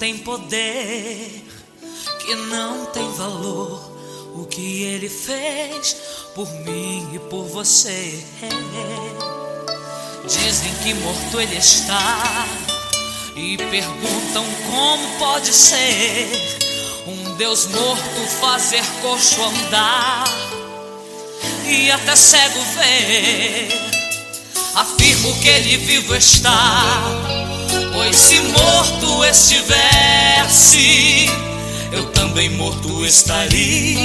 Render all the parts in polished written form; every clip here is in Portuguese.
tem poder, que não tem valor o que Ele fez por mim e por você. Dizem que morto Ele está e perguntam como pode ser um Deus morto fazer coxo andar e até cego ver. Afirmo que Ele vivo está, pois se morto estivesse, eu também morto estaria.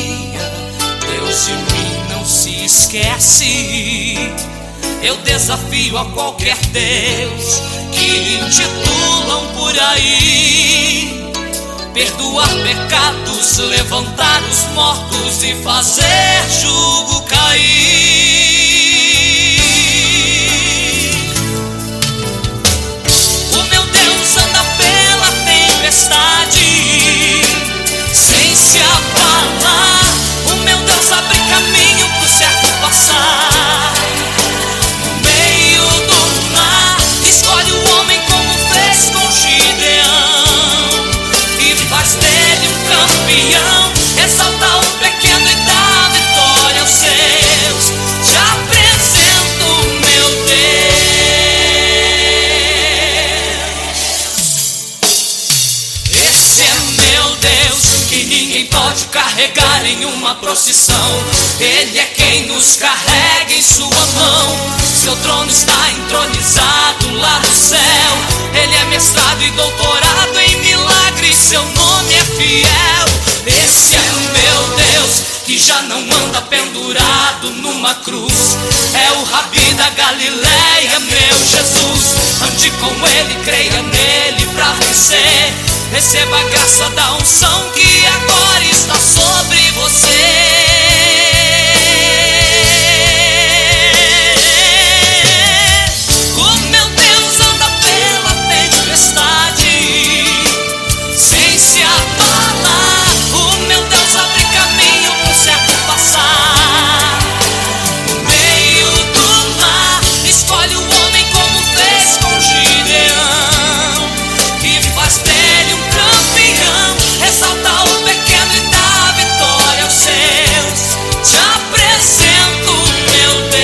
Deus de mim não se esquece. Eu desafio a qualquer Deus que intitulam por aí perdoar pecados, levantar os mortos e fazer jugo cair. O meu Deus anda pela tempestade sem se abalar. O meu Deus abre caminho pro certo passar. No meio do mar escolhe o homem como fez com Gideão e faz dele um campeão. Exalta o pequeno e dá vitória aos seus. Te apresento o meu Deus. Esse é meu Deus que ninguém pode carregar em uma procissão. Ele é quem nos carrega em sua mão. Seu trono está entronizado lá no céu. Ele é mestrado e doutorado em milagres. Seu nome é fiel. Esse é o meu Deus que já não anda pendurado numa cruz. É o Rabi da Galileia, meu Jesus. Ande com Ele, creia nele pra vencer. Receba a graça da unção que agora está sobre você. O meu Deus anda pela tempestade sem se abalar. O meu Deus abre caminho pro certo passar. No meio do mar escolhe o homem como fez com Gideão e faz dele um campeão. Exalta o pequeno e dá vitória aos seus. Te apresento o meu Deus.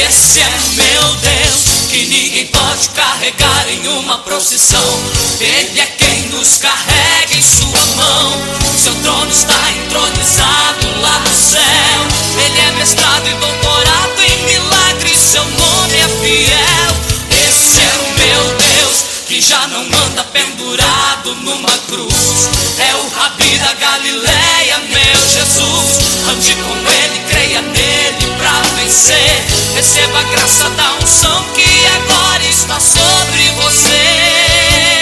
Esse é meu Deus que ninguém pode carregar em uma procissão. Ele é quem nos carrega em sua mão. Seu trono está entronizado lá no céu. Ele é mestrado e doutorado em milagres. Seu nome é fiel. Esse é o meu Deus que já não anda pendurado numa cruz. É o Rabi da Galileia, meu Jesus. Ande com Ele, creia nele pra vencer. Receba a graça da unção que agora está sobre você.